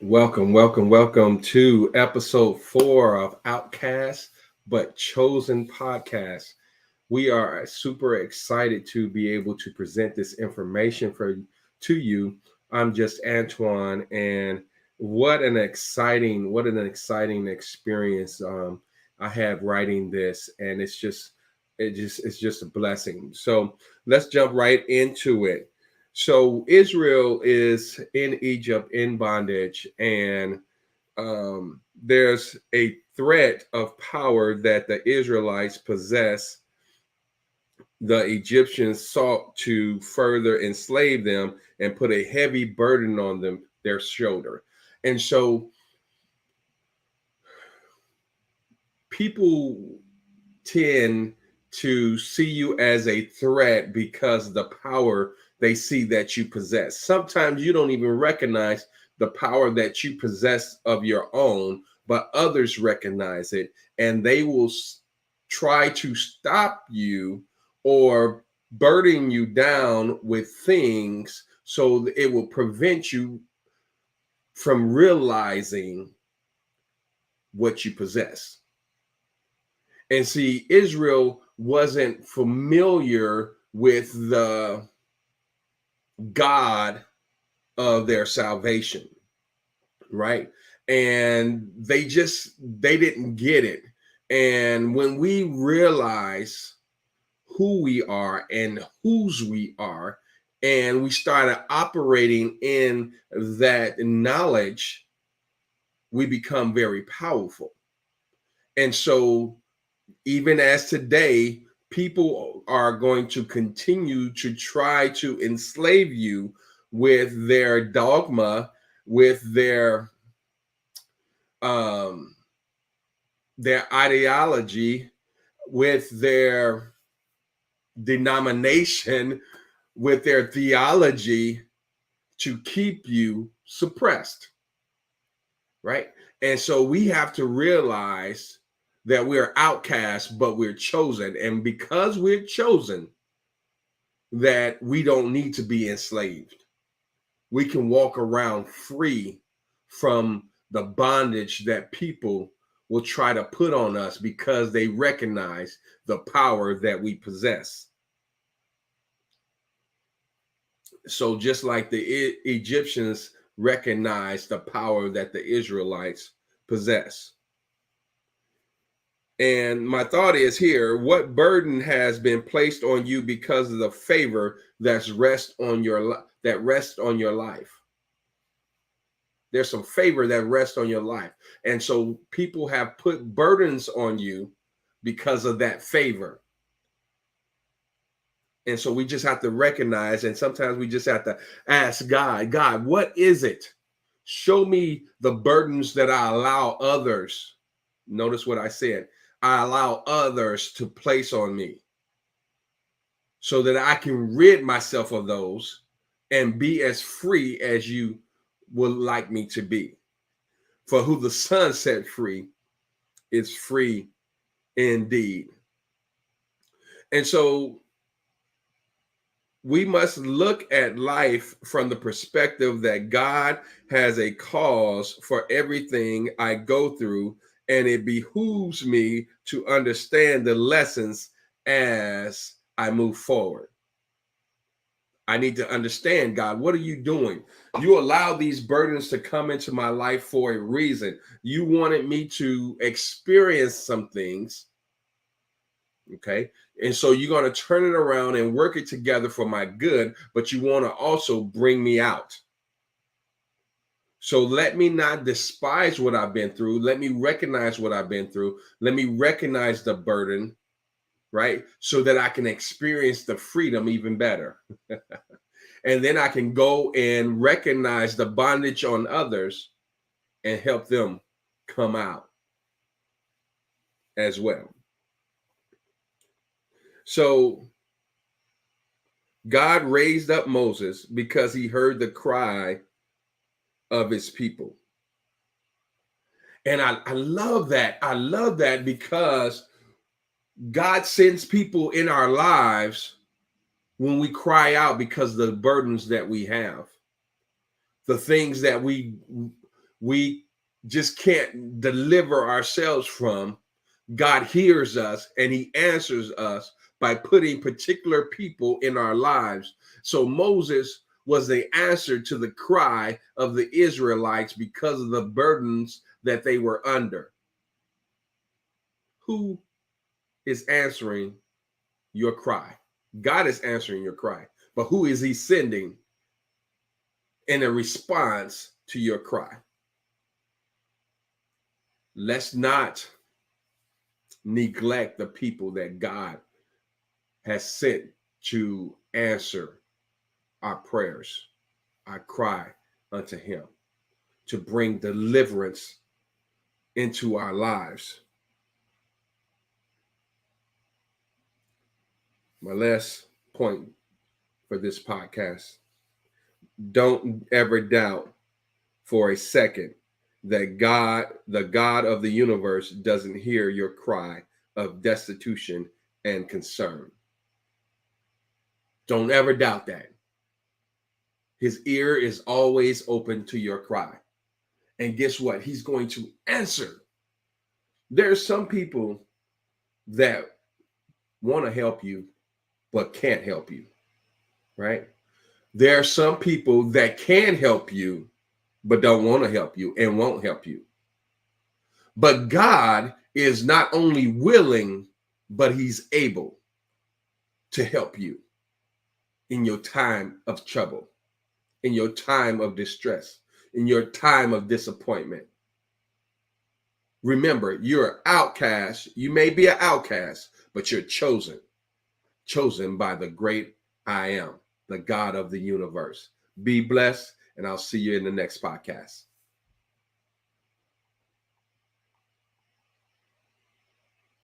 Welcome to episode 4 of Outcast but Chosen podcast. We are super excited to be able to present this information to you. I'm just Antoine, and what an exciting experience I have writing this, and it's just a blessing. So let's jump right into it. So Israel is in Egypt in bondage, and there's a threat of power that the Israelites possess. The Egyptians sought to further enslave them and put a heavy burden on their shoulder. And so people tend to see you as a threat because of the power they see that you possess. Sometimes you don't even recognize the power that you possess of your own, but others recognize it, and they will try to stop you or burden you down with things so it will prevent you from realizing what you possess. And see, Israel wasn't familiar with the God of their salvation, right? And they didn't get it. And when we realize who we are and whose we are, and we started operating in that knowledge, we become very powerful. And so even as today, people are going to continue to try to enslave you with their dogma, with um, their ideology, with their denomination, with their theology, to keep you suppressed, right? And so we have to realize that we're outcasts, but we're chosen. And because we're chosen, that we don't need to be enslaved. We can walk around free from the bondage that people will try to put on us because they recognize the power that we possess. So just like the Egyptians recognized the power that the Israelites possess. And my thought is here, what burden has been placed on you because of the favor that rests on your life? There's some favor that rests on your life. And so people have put burdens on you because of that favor. And so we just have to recognize, and sometimes we just have to ask God, what is it? Show me the burdens that I allow others. Notice what I said. I allow others to place on me so that I can rid myself of those and be as free as you would like me to be. For who the Son set free is free indeed. And so we must look at life from the perspective that God has a cause for everything I go through, and it behooves me to understand the lessons as I move forward. I need to understand, God, what are you doing? You allow these burdens to come into my life for a reason. You wanted me to experience some things, okay? And so you're going to turn it around and work it together for my good, but you want to also bring me out. So let me not despise what I've been through. Let me recognize what I've been through. Let me recognize the burden, right? So that I can experience the freedom even better. And then I can go and recognize the bondage on others and help them come out as well. So God raised up Moses because he heard the cry of his people. And I love that. I love that because God sends people in our lives when we cry out because of the burdens that we have, the things that we we just can't deliver ourselves from, God hears us and he answers us by putting particular people in our lives. So Moses was the answer to the cry of the Israelites because of the burdens that they were under. Who is answering your cry? God is answering your cry, but who is he sending in a response to your cry? Let's not neglect the people that God has sent to answer our prayers, our cry unto him, to bring deliverance into our lives. My last point for this podcast: don't ever doubt for a second that God, the God of the universe, doesn't hear your cry of destitution and concern. Don't ever doubt that. His ear is always open to your cry. And guess what? He's going to answer. There are some people that want to help you, but can't help you, right? There are some people that can help you, but don't want to help you and won't help you. But God is not only willing, but he's able to help you in your time of trouble, in your time of distress, in your time of disappointment. Remember, you're an outcast. You may be an outcast, but you're chosen by the great I am, the God of the universe. Be blessed, and I'll see you in the next podcast.